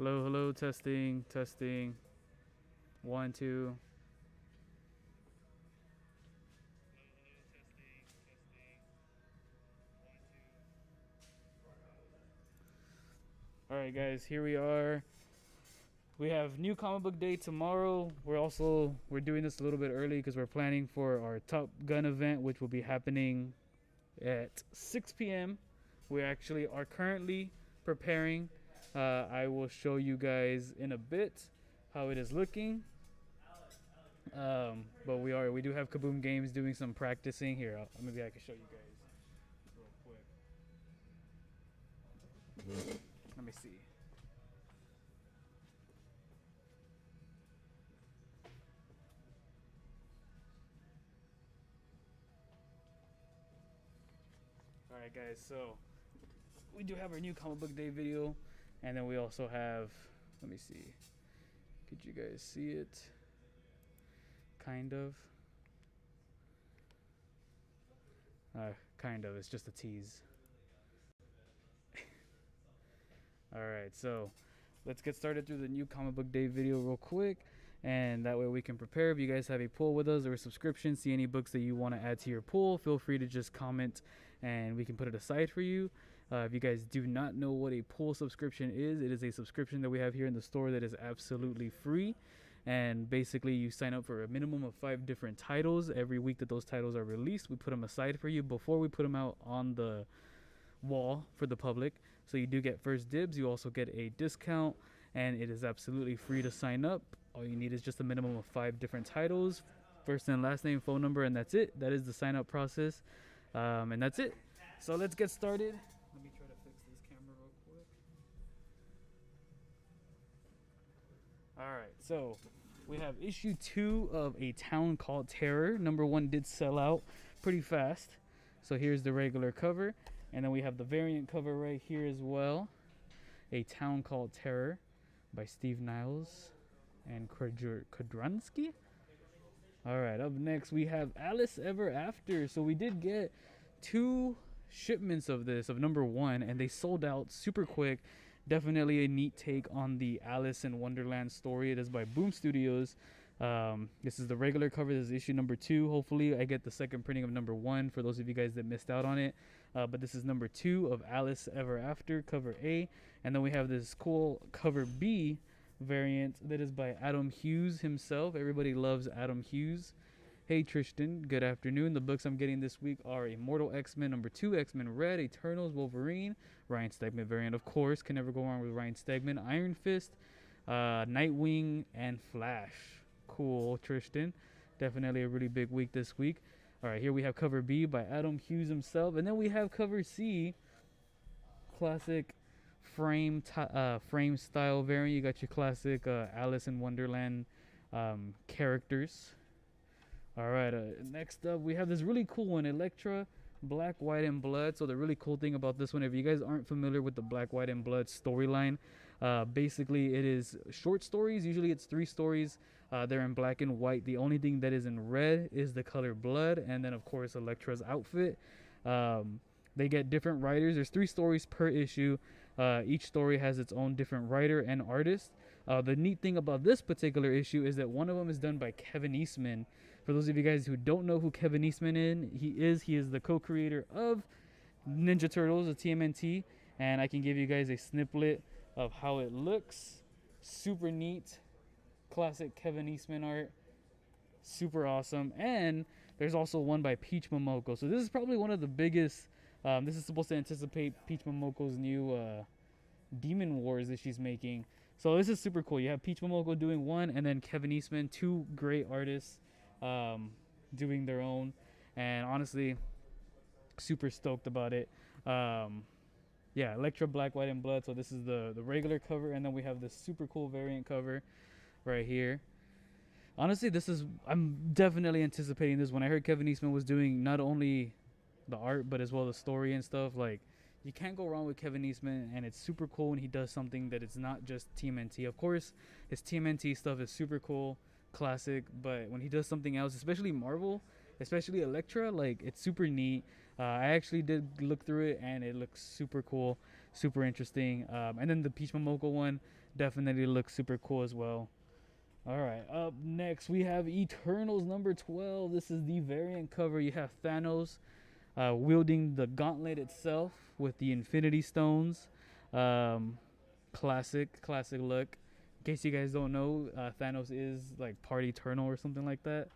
Hello, hello, testing, testing. One, two. All right, guys, here we are. We have new comic book day tomorrow. We're doing this a little bit early because we're planning for our Top Gun event, which will be happening at 6 p.m. We actually are currently preparing. I will show you guys in a bit how it is looking. But we do have Kaboom Games doing some practicing here. Maybe I can show you guys real quick. Let me see. All right, guys. So we do have our new comic book day video, and then we also have. Let me see. Could you guys see it? Kind of. Kind of. It's just a tease. All right, so let's get started through the new comic book day video real quick, and that way we can prepare. If you guys have a pool with us or a subscription, see any books that you want to add to your pool, feel free to just comment and we can put it aside for you. If you guys do not know what a pool subscription is, it is a subscription that we have here in the store that is absolutely free. And basically, you sign up for a minimum of 5 different titles. Every week that those titles are released, we put them aside for you before we put them out on the wall for the public. So you do get first dibs. You also get a discount, and it is absolutely free to sign up. All you need is just a minimum of 5 different titles, first and last name, phone number, and that's it. That is the sign up process, and that's it. So let's get started. Let me try to fix this camera real quick. All right, so we have issue 2 of A Town Called Terror. Number 1 did sell out pretty fast. So here's the regular cover. And then we have the variant cover right here as well. A Town Called Terror by Steve Niles and Kudranski. All right, up next we have Alice Ever After. So we did get 2 shipments of this, of number 1, and they sold out super quick. Definitely a neat take on the Alice in Wonderland story. It is by Boom Studios. This is the regular cover. This is issue number 2. Hopefully I get the second printing of number 1 for those of you guys that missed out on it. But this is number 2 of Alice Ever After, cover A. And then we have this cool cover B variant that is by Adam Hughes himself. Everybody loves Adam Hughes. Hey Tristan, good afternoon. The books I'm getting this week are Immortal X-Men number 2, X-Men Red, Eternals, Wolverine, Ryan Stegman variant, of course. Can never go wrong with Ryan Stegman. Iron Fist, Nightwing, and Flash. Cool, Tristan. Definitely a really big week this week. All right, here we have cover B by Adam Hughes himself. And then we have cover C, classic frame style variant. You got your classic Alice in Wonderland characters. All right, next up we have this really cool one, Elektra, Black, White, and Blood. So the really cool thing about this one, if you guys aren't familiar with the Black, White, and Blood storyline, basically it is short stories. Usually it's 3 stories. They're in black and white. The only thing that is in red is the color blood, and then of course Elektra's outfit. They get different writers. There's 3 stories per issue. Each story has its own different writer and artist. The neat thing about this particular issue is that one of them is done by Kevin Eastman. For those of you guys who don't know who Kevin Eastman is, he is the co-creator of Ninja Turtles, the TMNT, and I can give you guys a snippet of how it looks. Super neat, classic Kevin Eastman art, super awesome. And there's also one by Peach Momoko. So this is probably one of the biggest. This is supposed to anticipate Peach Momoko's new Demon Wars that she's making. So this is super cool. You have Peach Momoko doing one, and then Kevin Eastman, 2 great artists doing their own. And honestly, super stoked about it. Yeah, Elektra, Black, White, and Blood. So this is the regular cover, and then we have this super cool variant cover right here. Honestly, I'm definitely anticipating this. When I heard Kevin Eastman was doing not only the art but as well the story and stuff, like, you can't go wrong with Kevin Eastman, and it's super cool when he does something that it's not just TMNT. Of course, his TMNT stuff is super cool, classic, but when he does something else, especially Marvel, especially Elektra, like, it's super neat. I actually did look through it, and it looks super cool, super interesting. And then the Peach Momoko one, Definitely looks super cool as well. All right, up next we have Eternals number 12. This is the variant cover. You have Thanos wielding the gauntlet itself with the Infinity Stones. Um, classic look. In case you guys don't know, Thanos is like part Eternal or something like that.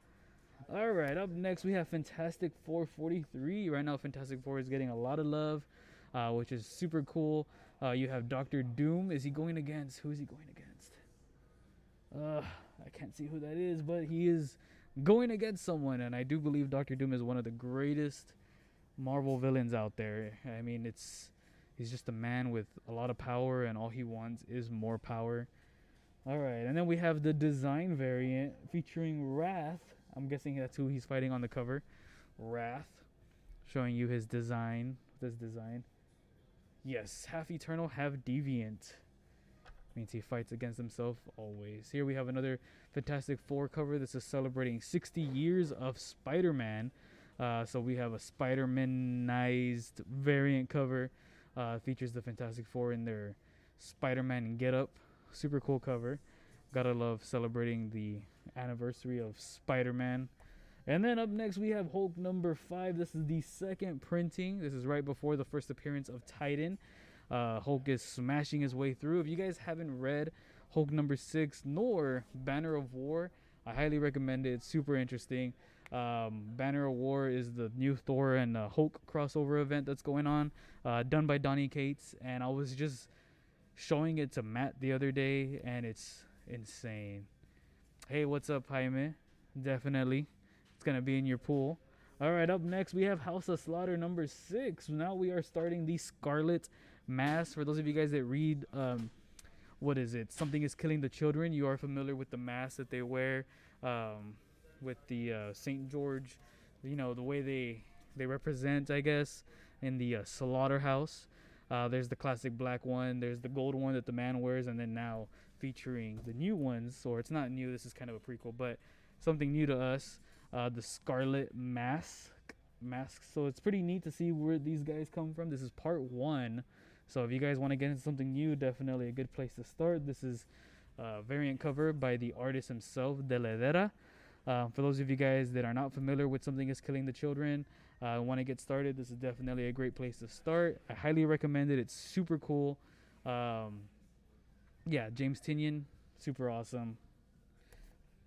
All right, up next we have Fantastic Four 43. Right now, Fantastic Four is getting a lot of love, which is super cool. You have Doctor Doom. Is he going against? Who is he going against? I can't see who that is, but he is going against someone, and I do believe Doctor Doom is one of the greatest Marvel villains out there. I mean, he's just a man with a lot of power, and all he wants is more power. All right, and then we have the design variant featuring Wrath. I'm guessing that's who he's fighting on the cover. Wrath, showing you his design. This design. Yes, half Eternal, half Deviant. Means he fights against himself always. Here we have another Fantastic Four cover. This is celebrating 60 years of Spider-Man. So we have a Spider-Man-ized variant cover. Features the Fantastic Four in their Spider-Man get-up. Super cool cover. Gotta love celebrating the anniversary of Spider-Man. And then up next we have Hulk number 5. This is the second printing. This is right before the first appearance of Titan. Hulk is smashing his way through. If you guys haven't read Hulk number 6 nor Banner of War, I highly recommend it. It's super interesting. Banner of War is the new Thor and Hulk crossover event that's going on, done by Donny Cates, and I was just showing it to Matt the other day, and it's insane. Hey, what's up, Jaime? Definitely, it's gonna be in your pool. All right, up next we have House of Slaughter number 6. Now we are starting the Scarlet Mass. For those of you guys that read, what is it? Something is Killing the Children. You are familiar with the mask that they wear, with the Saint George. You know the way they represent, I guess, in the slaughterhouse. There's the classic black one. There's the gold one that the man wears, and then now featuring the new ones. Or it's not new. This is kind of a prequel, but something new to us. The Scarlet Mask. So it's pretty neat to see where these guys come from. This is part 1. So if you guys want to get into something new, definitely a good place to start. This is a variant cover by the artist himself, De La Vera. For those of you guys that are not familiar with Something is Killing the Children, want to get started, this is definitely a great place to start. I highly recommend it. It's super cool. Yeah, James Tynion, super awesome.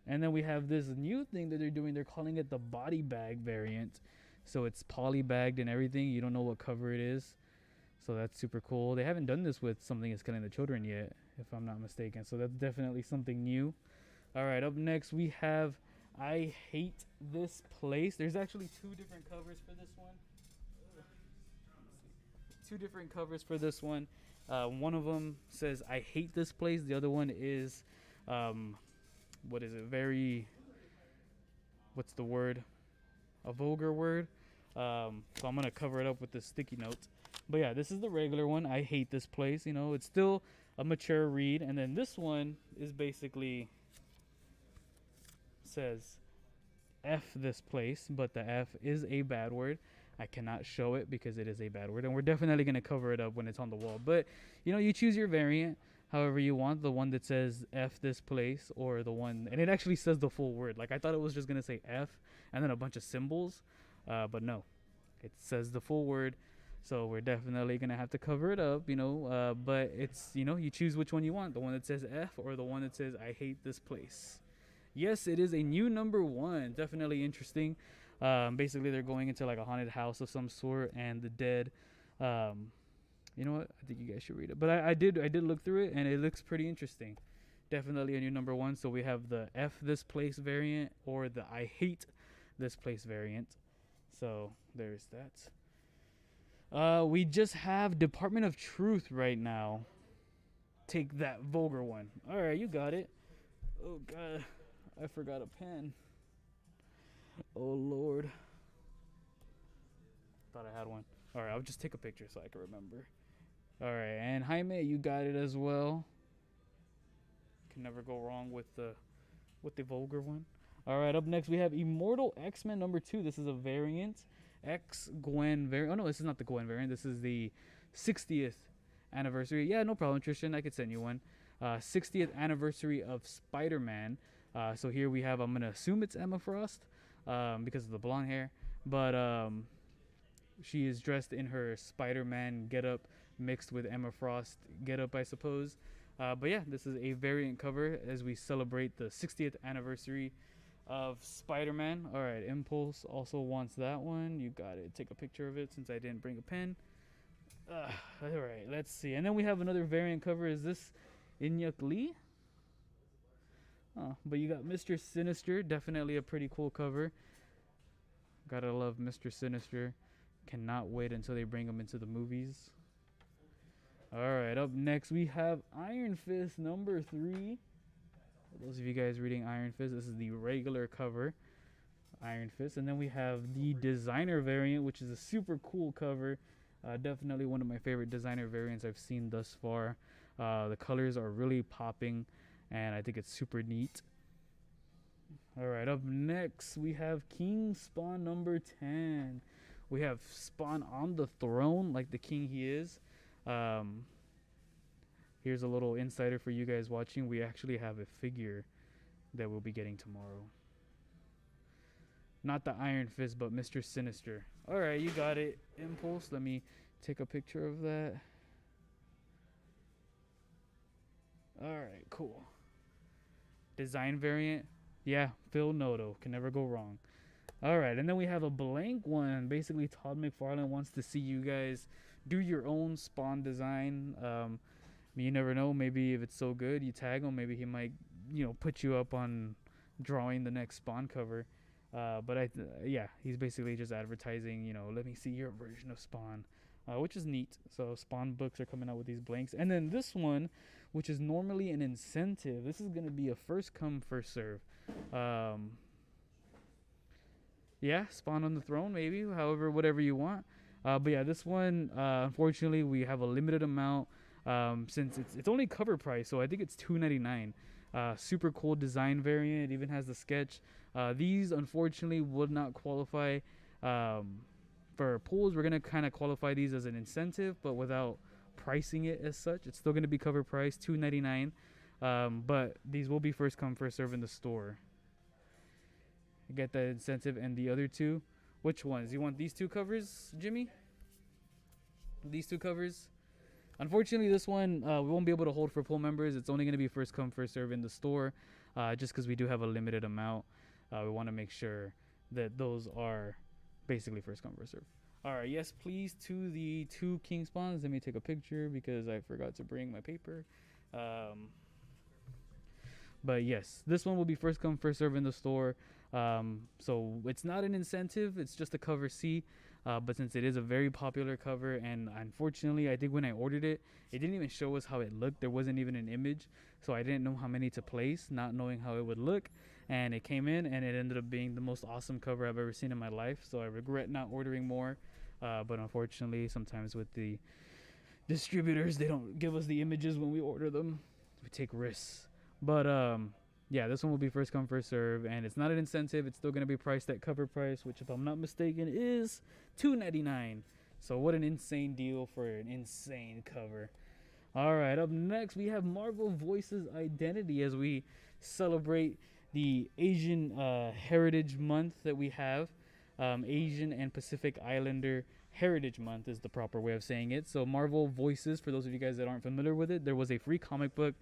And then we have this new thing that they're doing. They're calling it the body bag variant. So it's poly bagged and everything. You don't know what cover it is. So that's super cool. They haven't done this with Something is Killing the Children yet, if I'm not mistaken. So that's definitely something new. All right, up next we have I Hate This Place. There's actually 2 different covers for this one. 2 different covers for this one. One of them says I hate this place. The other one is, what is it? What's the word? A vulgar word. So I'm going to cover it up with the sticky notes. But yeah, this is the regular one. I hate this place. You know, it's still a mature read. And then this one is basically says F this place, but the F is a bad word. I cannot show it because it is a bad word. And we're definitely going to cover it up when it's on the wall. But, you know, you choose your variant however you want. The one that says F this place, or the one, and it actually says the full word. Like, I thought it was just going to say F and then a bunch of symbols. But no, it says the full word. So we're definitely going to have to cover it up, you know. But it's, you know, you choose which one you want. The one that says F or the one that says I hate this place. Yes, it is a new number 1. Definitely interesting. Basically, they're going into like a haunted house of some sort, and the dead. You know what? I think you guys should read it. But I did look through it, and it looks pretty interesting. Definitely a new number 1. So we have the F this place variant or the I hate this place variant. So there's that. We just have Department of Truth right now. Take that, vulgar one. All right, you got it. Oh God, I forgot a pen. Oh Lord. Thought I had one. All right, I'll just take a picture so I can remember. All right, and Jaime, you got it as well. Can never go wrong with the vulgar one. All right, up next we have Immortal X-Men number 2. This is a variant. X-Gwen variant. Oh no, this is not the Gwen variant. This is the 60th anniversary. Yeah, no problem, Tristan. I could send you one. 60th anniversary of Spider-Man. So here we have, I'm gonna assume it's Emma Frost, because of the blonde hair, but she is dressed in her Spider-Man getup mixed with Emma Frost getup, I suppose. But yeah, this is a variant cover as we celebrate the 60th anniversary of Spider-Man. All right, Impulse also wants that one. You got it. Take a picture of it since I didn't bring a pen. All right, let's see. And then we have another variant cover. Is this Inyuk Lee? Oh, but you got Mr. Sinister. Definitely a pretty cool cover. Gotta love Mr. Sinister. Cannot wait until they bring him into the movies. All right, up next we have Iron Fist number 3. For those of you guys reading Iron Fist, this is the regular cover, Iron Fist. And then we have the designer variant, which is a super cool cover. Definitely one of my favorite designer variants I've seen thus far. The colors are really popping, and I think it's super neat. All right, up next we have King Spawn number 10. We have Spawn on the throne like the king he is. Here's a little insider for you guys watching. We actually have a figure that we'll be getting tomorrow. Not the Iron Fist, but Mr. Sinister. All right, you got it, Impulse. Let me take a picture of that. All right, cool. Design variant. Yeah, Phil Noto. Can never go wrong. All right, and then we have a blank one. Basically, Todd McFarlane wants to see you guys do your own Spawn design. You never know. Maybe if it's so good, you tag him. Maybe he might, put you up on drawing the next Spawn cover. But yeah, he's basically just advertising. Let me see your version of Spawn, which is neat. So Spawn books are coming out with these blanks, and then this one, which is normally an incentive. This is gonna be a first come first serve. Yeah, Spawn on the throne, maybe. However, whatever you want. But yeah, this one, unfortunately, we have a limited amount. Since it's only cover price, so I think it's $2.99. Super cool design variant. It even has the sketch. These unfortunately would not qualify for pulls. We're gonna kind of qualify these as an incentive, but without pricing it as such. It's still gonna be cover price, $2.99. But these will be first come first serve in the store. You get that incentive, and the other two. Which ones? You want these two covers, Jimmy? These two covers? Unfortunately, this one we won't be able to hold for pull members. It's only going to be first come first serve in the store, just because we do have a limited amount. We want to make sure that those are basically first come first serve. All right, yes, please to the 2 King Spawns. Let me take a picture because I forgot to bring my paper. But yes, this one will be first come first serve in the store. So it's not an incentive, it's just a cover C. But since it is a very popular cover, and unfortunately I think when I ordered it, it didn't even show us how it looked. There wasn't even an image, so I didn't know how many to place, not knowing how it would look. And it came in and it ended up being the most awesome cover I've ever seen in my life. So I regret not ordering more. But unfortunately, sometimes with the distributors, they don't give us the images when we order them. We take risks. But yeah, this one will be first come first serve, and it's not an incentive. It's still going to be priced at cover price, which if I'm not mistaken is $2.99. So what an insane deal for an insane cover. All right, up next we have Marvel Voices Identity as we celebrate the Asian Heritage Month that we have. Asian and Pacific Islander Heritage Month is the proper way of saying it. So Marvel Voices, for those of you guys that aren't familiar with it, there was a free comic book.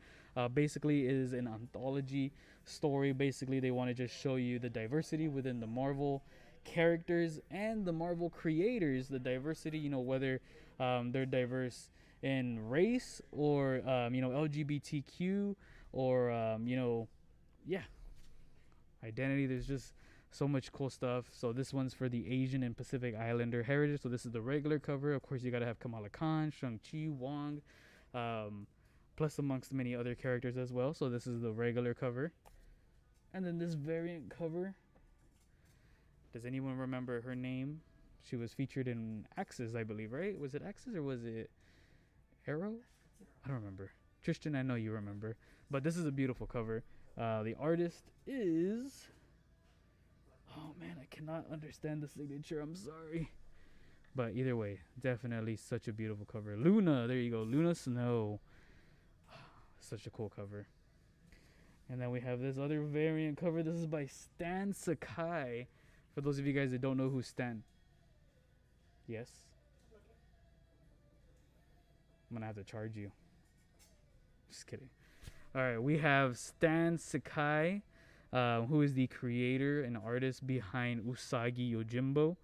Basically is an anthology story. Basically they want to just show you the diversity within the Marvel characters and the Marvel creators, the diversity, whether they're diverse in race or LGBTQ or yeah, identity. There's just so much cool stuff. So this one's for the Asian and Pacific Islander heritage. So this is the regular cover. Of course, you got to have Kamala Khan, Shang-Chi, Wong, plus amongst many other characters as well. So this is the regular cover. And then this variant cover. Does anyone remember her name? She was featured in Axis, I believe, right? Was it Axis or was it Arrow? I don't remember. Tristan, I know you remember. But this is a beautiful cover. The artist is... Oh man, I cannot understand the signature. I'm sorry. But either way, definitely such a beautiful cover. Luna, there you go. Luna Snow. such a cool cover. And then we have this other variant cover. This is by Stan Sakai. For those of you guys that don't know who Stan. Yes? I'm gonna have to charge you. Just kidding. Alright, we have Stan Sakai, who is the creator and artist behind Usagi Yojimbo.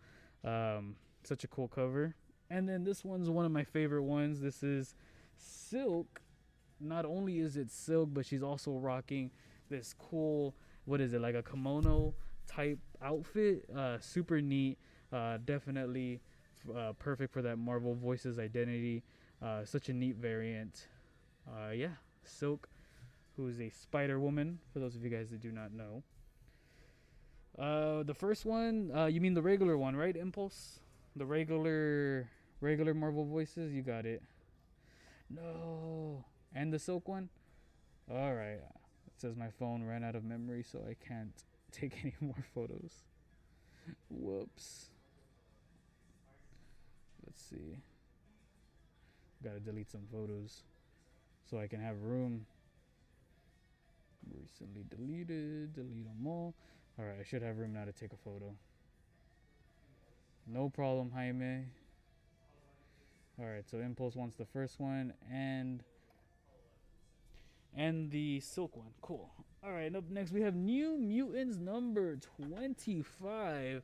Such a cool cover. And then this one's one of my favorite ones. This is Silk. Not only is it Silk, but she's also rocking this cool, what is it, like a kimono type outfit. Super neat. Definitely perfect for that Marvel Voices identity. Such a neat variant. Yeah, Silk, who is a Spider Woman, for those of you guys that do not know. The first one, you mean the regular one, right, Impulse? The regular Marvel Voices? You got it. No. And the Silk one? Alright. It says my phone ran out of memory, so I can't take any more photos. Whoops. Let's see. Gotta delete some photos so I can have room. Recently deleted. Delete them all. Alright, I should have room now to take a photo. No problem, Jaime. Alright, so Impulse wants the first one and the Silk one. Cool. Alright, up next we have New Mutants number 25.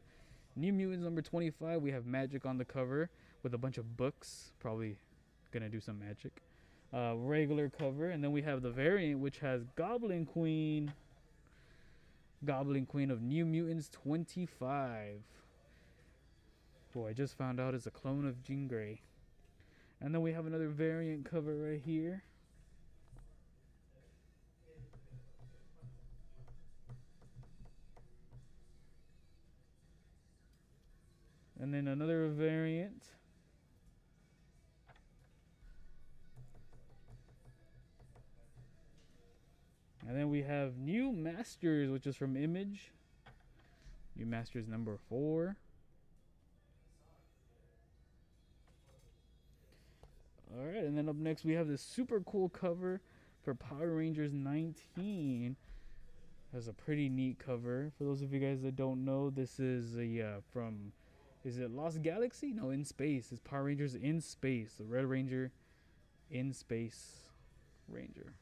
New Mutants number 25. We have magic on the cover with a bunch of books. Probably gonna do some magic. Regular cover. And then we have the variant, which has Goblin Queen. Goblin Queen of New Mutants 25. Who I just found out is a clone of Jean Grey. And then we have another variant cover right here. And then another variant. And then we have New Masters, which is from Image. New Masters number 4. Alright, and then up next we have this super cool cover for Power Rangers 19. Has a pretty neat cover. For those of you guys that don't know, this is from, is it Lost Galaxy? No, In Space. It's Power Rangers in Space. The Red Ranger in Space Ranger.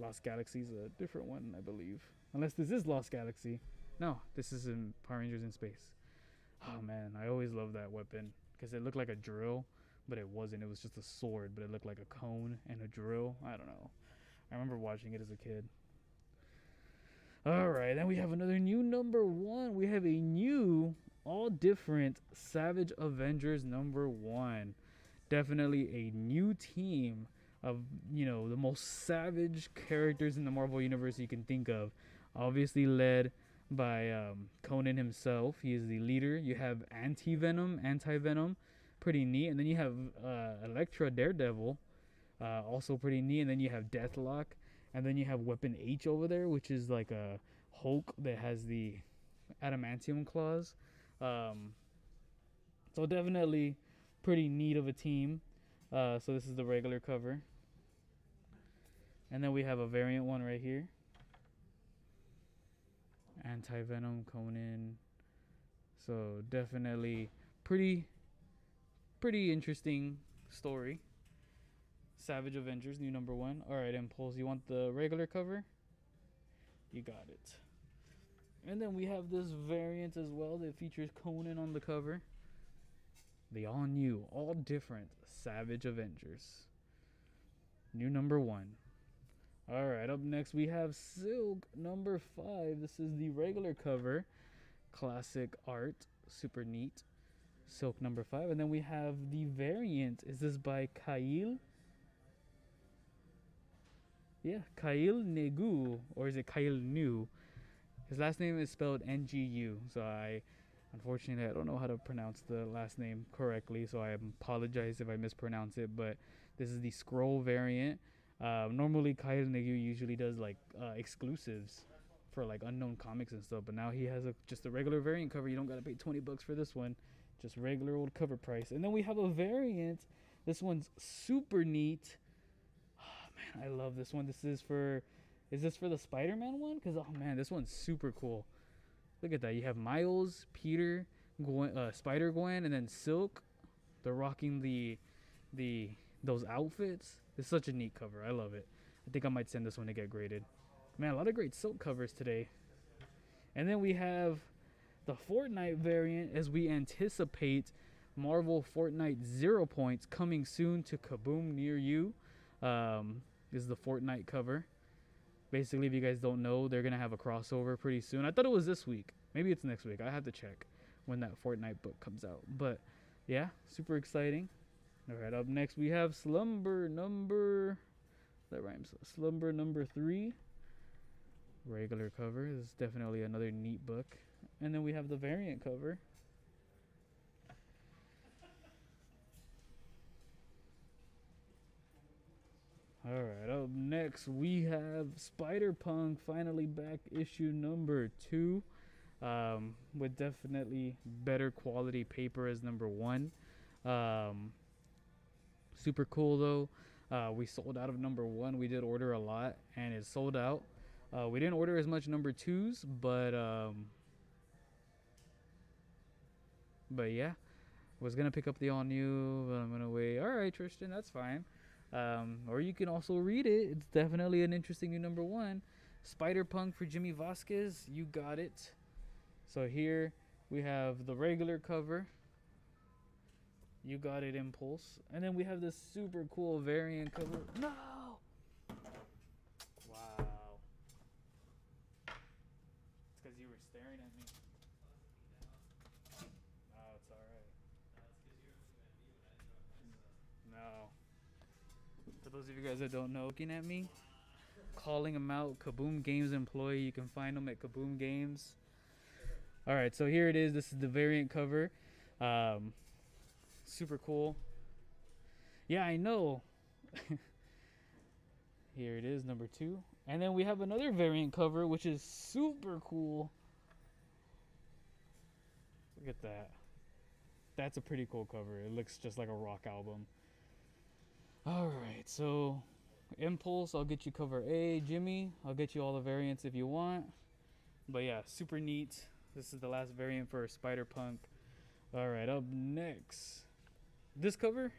Lost Galaxy is a different one, I believe. Unless this is Lost Galaxy. No, this is in Power Rangers in Space. Oh man, I always love that weapon because it looked like a drill, but it wasn't. It was just a sword, but it looked like a cone and a drill. I don't know. I remember watching it as a kid. Alright, then we have another new number 1. We have a new, all different Savage Avengers number 1. Definitely a new team of, you know, the most savage characters in the Marvel Universe you can think of. Obviously led by Conan himself. He is the leader. You have Anti-Venom. Pretty neat. And then you have Elektra Daredevil. Also pretty neat. And then you have Deathlock. And then you have Weapon H over there, which is like a Hulk that has the adamantium claws. So definitely pretty neat of a team. So this is the regular cover. And then we have a variant one right here. Anti-Venom, Conan. So definitely pretty interesting story. Savage Avengers, new number 1. Alright, Impulse, you want the regular cover? You got it. And then we have this variant as well that features Conan on the cover. The all new, all different Savage Avengers. New number 1. Alright, up next we have Silk number 5. This is the regular cover. Classic art. Super neat. Silk number 5. And then we have the variant. Is this by Kyle? Yeah, Kyle Negu. Or is it Kyle New? His last name is spelled N-G-U. So unfortunately, I don't know how to pronounce the last name correctly. So I apologize if I mispronounce it. But this is the scroll variant. Normally Kyle Negu usually does like exclusives for like unknown comics and stuff, but now he has just a regular variant cover. You don't gotta pay $20 for this one, just regular old cover price. And then we have a variant. This one's super neat. Oh Man, I love this one. Is this for the Spider-Man one? Because, oh man, this one's super cool. Look at that. You have Miles, Peter, Spider-Gwen, and then Silk. They're rocking those outfits. It's such a neat cover. I love it. I think I might send this one to get graded. Man, a lot of great Silk covers today. And then we have the Fortnite variant as we anticipate Marvel Fortnite 0 Points coming soon to Kaboom near you. This is the Fortnite cover. Basically, if you guys don't know, they're going to have a crossover pretty soon. I thought it was this week. Maybe it's next week. I have to check when that Fortnite book comes out. But, yeah, super exciting. All right, up next we have Slumber number 3. Regular cover. This is definitely another neat book. And then we have the variant cover. Alright, up next we have Spider-Punk finally back, issue number 2. With definitely better quality paper as number 1. Super cool though. We sold out of number 1. We did order a lot and it sold out. We didn't order as much number 2s, but yeah, was gonna pick up the all new, but I'm gonna wait. All right, Tristan, that's fine. Or you can also read it. It's definitely an interesting new number 1. Spider-Punk for Jimmy Vasquez. You got it. So here we have the regular cover. You got it, Impulse. And then we have this super cool variant cover. No! Wow. It's because you were staring at me. No, it's alright. No. For those of you guys that don't know, looking at me, calling them out, Kaboom Games employee. You can find them at Kaboom Games. Alright, so here it is. This is the variant cover. Super cool. Yeah, I know. Here it is, number 2. And then we have another variant cover, which is super cool. Look at that. That's a pretty cool cover. It looks just like a rock album. Alright, so Impulse, I'll get you cover A. Jimmy, I'll get you all the variants if you want. But yeah, super neat. This is the last variant for Spider-Punk. Alright, up next. This cover?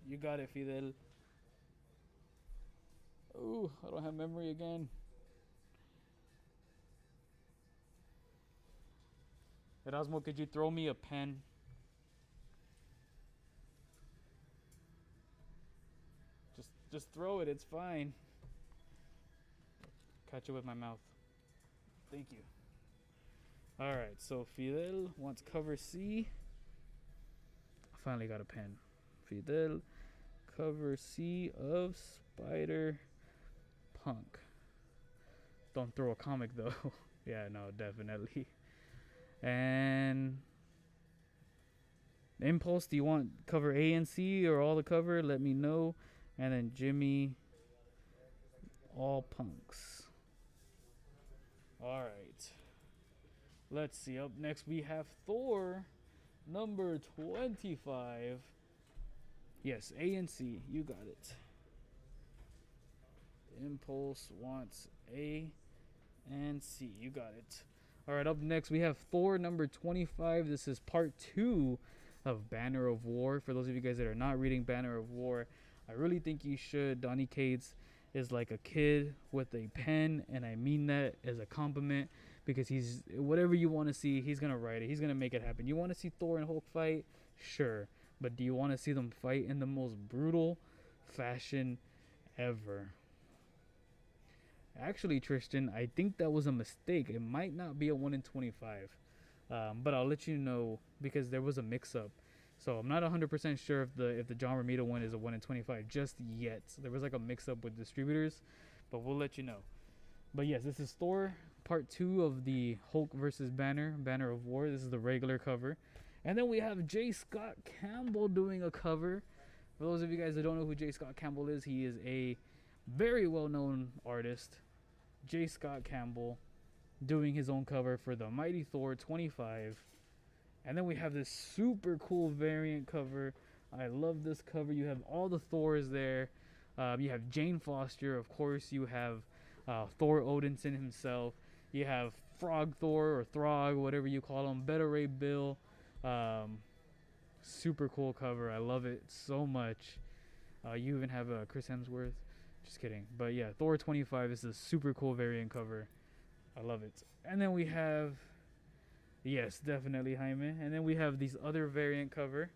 You got it, Fidel. Ooh, I don't have memory again. Erasmo, could you throw me a pen? Just throw it, it's fine. Catch it with my mouth. Thank you. Alright, so Fidel wants cover C. I finally got a pen. Fidel, cover C of Spider-Punk. Don't throw a comic though. Yeah, no, definitely. And Impulse, do you want cover A and C or all the cover? Let me know. And then Jimmy, all punks. Alright. Let's see. Up next we have Thor, number 25. Yes, A and C. You got it. Impulse wants A and C. You got it. Alright, up next we have Thor, number 25. This is part 2 of Banner of War. For those of you guys that are not reading Banner of War, I really think you should. Donny Cates is like a kid with a pen, and I mean that as a compliment, because he's whatever you want to see, he's gonna write it. He's gonna make it happen. You want to see Thor and Hulk fight? Sure, but do you want to see them fight in the most brutal fashion ever? Actually, Tristan, I think that was a mistake. It might not be a 1 in 25, but I'll let you know because there was a mix-up. So I'm not 100% sure if the John Romita one is a 1 in 25 just yet. So there was like a mix-up with distributors, but we'll let you know. But yes, this is Thor, part 2 of the Hulk versus Banner of War. This is the regular cover. And then we have J. Scott Campbell doing a cover. For those of you guys that don't know who J. Scott Campbell is, he is a very well-known artist. J. Scott Campbell doing his own cover for the Mighty Thor 25. And then we have this super cool variant cover. I love this cover. You have all the Thors there. You have Jane Foster, of course. You have Thor Odinson himself. You have Frog Thor or Throg, whatever you call him. Beta Ray Bill. Um, Super cool cover. I love it so much. You even have Chris Hemsworth. Just kidding. But yeah, Thor 25 is a super cool variant cover. I love it. And then we have, yes, definitely Jaime. And then we have these other variant cover.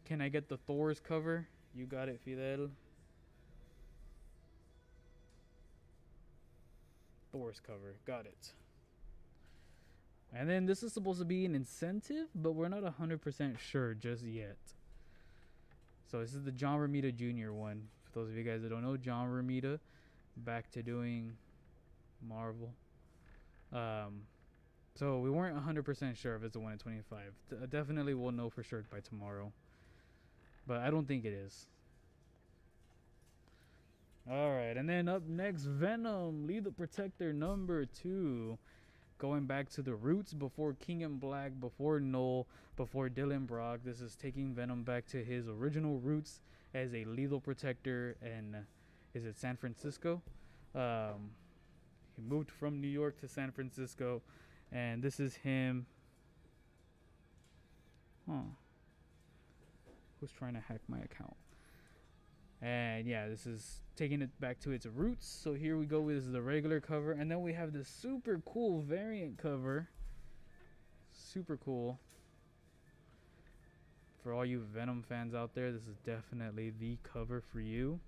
Can I get the Thor's cover? You got it, Fidel. Thor's cover. Got it. And then this is supposed to be an incentive, but we're not 100% sure just yet. So this is the John Romita Jr. one. For those of you guys that don't know, John Romita, back to doing Marvel. So we weren't 100% sure if it's a 1 in 25. Definitely we'll know for sure by tomorrow. But I don't think it is. Alright, and then up next, Venom, Lethal Protector number 2. Going back to the roots before King in Black, before Null, before Dylan Brock. This is taking Venom back to his original roots as a Lethal Protector in, is it San Francisco? He moved from New York to San Francisco, and this is him. Who's trying to hack my account? And yeah, this is taking it back to its roots. So here we go with the regular cover, and then we have this super cool variant cover. Super cool. For all you Venom fans out there, this is definitely the cover for you.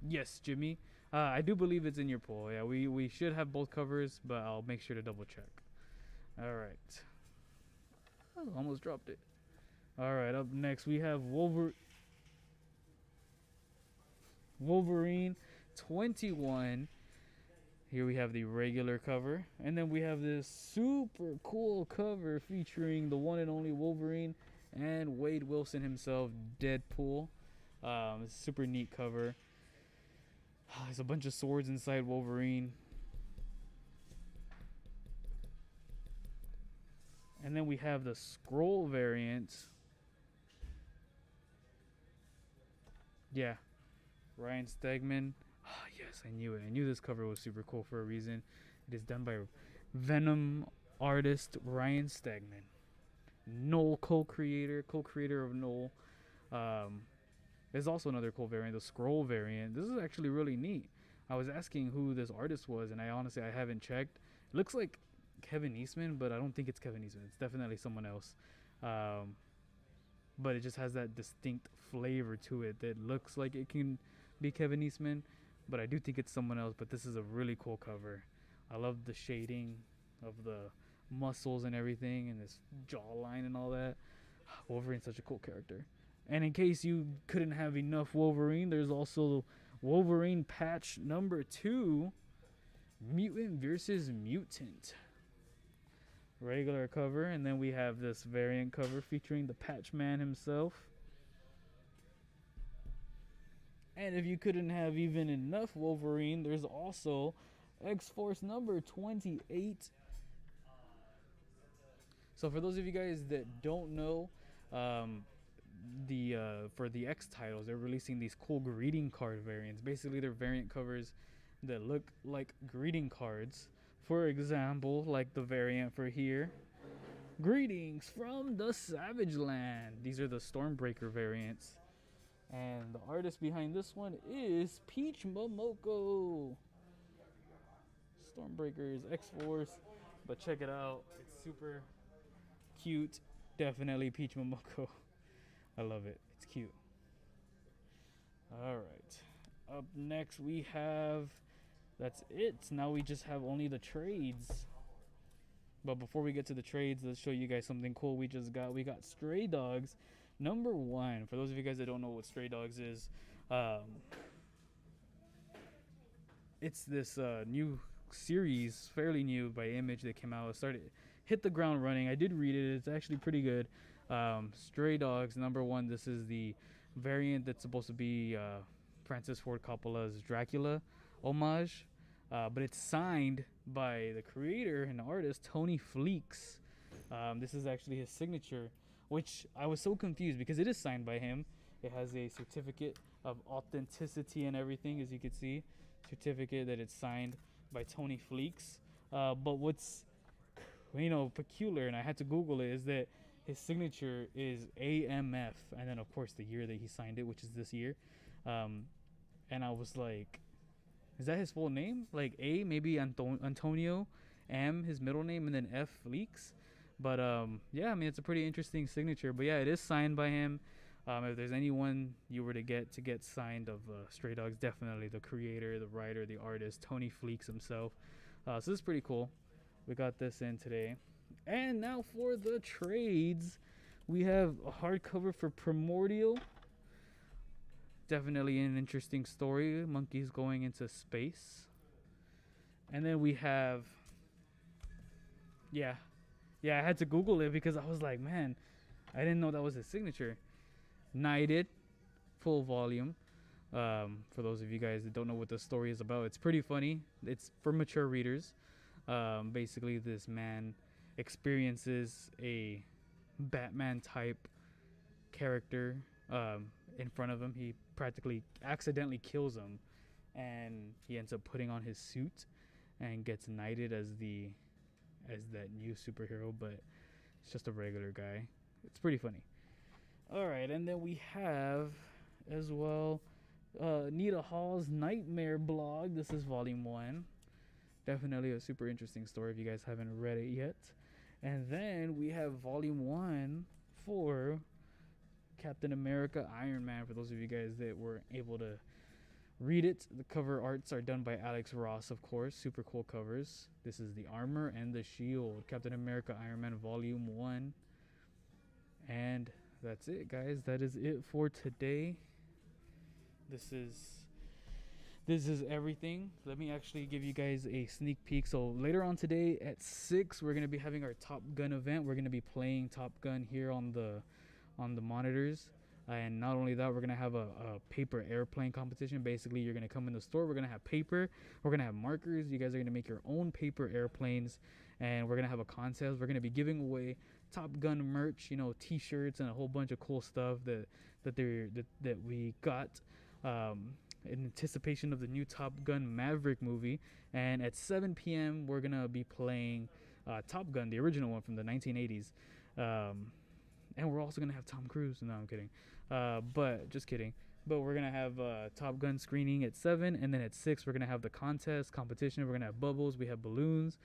Yes, Jimmy. I do believe it's in your poll. Yeah, we should have both covers, but I'll make sure to double check. All right. Oh, almost dropped it. All right, up next we have Wolverine 21. Here we have the regular cover, and then we have this super cool cover featuring the one and only Wolverine and Wade Wilson himself, Deadpool. It's a super neat cover. There's a bunch of swords inside Wolverine. And then we have the scroll variant. Yeah, Ryan Stegman. Oh, yes, I knew it. I knew this cover was super cool for a reason. It is done by Venom artist Ryan Stegman. Null co-creator of Null. There's also another cool variant, the scroll variant. This is actually really neat. I was asking who this artist was, and I haven't checked. It looks like Kevin Eastman, but I don't think it's Kevin Eastman. It's definitely someone else. But it just has that distinct flavor to it that looks like it can be Kevin Eastman, but I do think it's someone else. But this is a really cool cover. I love the shading of the muscles and everything, and this jawline and all that. Wolverine's such a cool character. And in case you couldn't have enough Wolverine, there's also Wolverine patch number 2, Mutant versus Mutant. Regular cover, and then we have this variant cover featuring the Patch Man himself. And if you couldn't have even enough Wolverine, there's also X-Force number 28. So for those of you guys that don't know, for the X titles, they're releasing these cool greeting card variants. Basically, they're variant covers that look like greeting cards. For example, like the variant for here, greetings from the Savage Land. These are the Stormbreaker variants. And the artist behind this one is Peach Momoko. Stormbreaker is X-Force, but check it out. It's super cute. Definitely Peach Momoko. I love it. It's cute. All right. Up next we have... That's it. Now we just have only the trades. But before we get to the trades, let's show you guys something cool we just got. We got Stray Dogs number 1. For those of you guys that don't know what Stray Dogs is, it's this new series, fairly new, by Image that came out. It hit the ground running. I did read it. It's actually pretty good. Stray Dogs number 1. This is the variant that's supposed to be Francis Ford Coppola's Dracula homage, but it's signed by the creator and artist Tony Fleecs. This is actually his signature, which I was so confused because it is signed by him. It has a certificate of authenticity and everything, as you can see, certificate that it's signed by Tony Fleeks. But what's peculiar, and I had to Google it, is that his signature is AMF, and then of course the year that he signed it, which is this year. Um, and I was like, is that his full name? Like A, maybe Antonio, M, his middle name, and then F, Leaks. But yeah, I mean, it's a pretty interesting signature. But yeah, it is signed by him. If there's anyone you were to get signed of Stray Dogs, definitely the creator, the writer, the artist, Tony Fleeks himself. So this is pretty cool. We got this in today. And now for the trades, we have a hardcover for Primordial. Definitely an interesting story. Monkeys going into space. And then we have, yeah, I had to Google it because I was like, man, I didn't know that was his signature. Knighted, full volume. For those of you guys that don't know what the story is about, it's pretty funny. It's for mature readers. Basically, this man experiences a Batman type character in front of him. He practically accidentally kills him, and he ends up putting on his suit and gets knighted as that new superhero, but it's just a regular guy. It's pretty funny. All right, and then we have as well Nita Hall's Nightmare blog. This is volume 1. Definitely a super interesting story if you guys haven't read it yet. And then we have volume 1 for Captain America Iron Man, for those of you guys that were able to read it. The cover arts are done by Alex Ross, of course. Super cool covers. This is the armor and the shield. Captain America Iron Man volume 1. And that's it, guys. That is it for today. This is everything. Let me actually give you guys a sneak peek. So later on today at 6, we're going to be having our Top Gun event. We're going to be playing Top Gun here on the monitors. And not only that, we're going to have a paper airplane competition. Basically, you're going to come in the store. We're going to have paper. We're going to have markers. You guys are going to make your own paper airplanes. And we're going to have a contest. We're going to be giving away Top Gun merch, T-shirts and a whole bunch of cool stuff that we got in anticipation of the new Top Gun Maverick movie. And at 7 p.m., we're going to be playing Top Gun, the original one from the 1980s. And we're also going to have Tom Cruise. No, I'm kidding. But just kidding. But we're going to have Top Gun screening at 7. And then at 6, we're going to have the competition. We're going to have bubbles. We have balloons.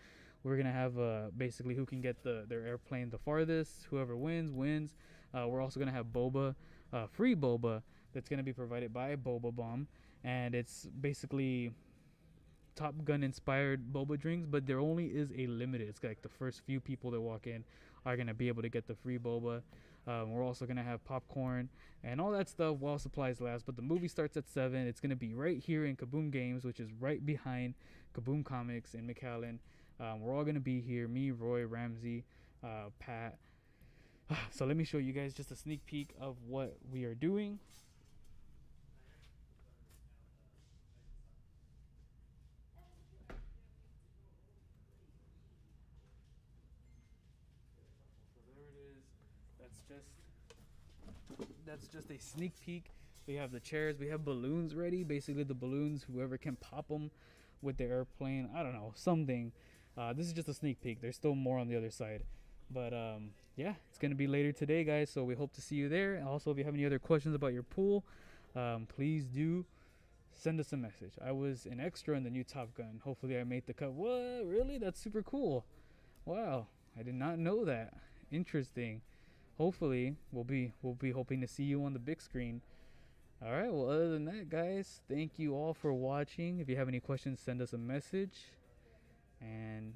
We're going to have basically who can get their airplane the farthest. Whoever wins. We're also going to have boba, free boba, that's going to be provided by Boba Bomb. And it's basically Top Gun inspired boba drinks, but there only is a limited. It's like the first few people that walk in are going to be able to get the free boba. We're also going to have popcorn and all that stuff while supplies last. But the movie starts at 7. It's going to be right here in Kaboom Games, which is right behind Kaboom Comics in McAllen. We're all going to be here. Me, Roy, Ramsey, Pat. So let me show you guys just a sneak peek of what we are doing. That's just a sneak peek. We have the chairs. We have balloons ready. Basically, the balloons, whoever can pop them with the airplane. I don't know, something. This is just a sneak peek. There's still more on the other side. But yeah, it's going to be later today, guys. So we hope to see you there. And also, if you have any other questions about your pool, please do send us a message. I was an extra in the new Top Gun. Hopefully, I made the cut. What? Really? That's super cool. Wow. I did not know that. Interesting. Hopefully, we'll be hoping to see you on the big screen. All right. Well, other than that, guys, thank you all for watching. If you have any questions, send us a message. And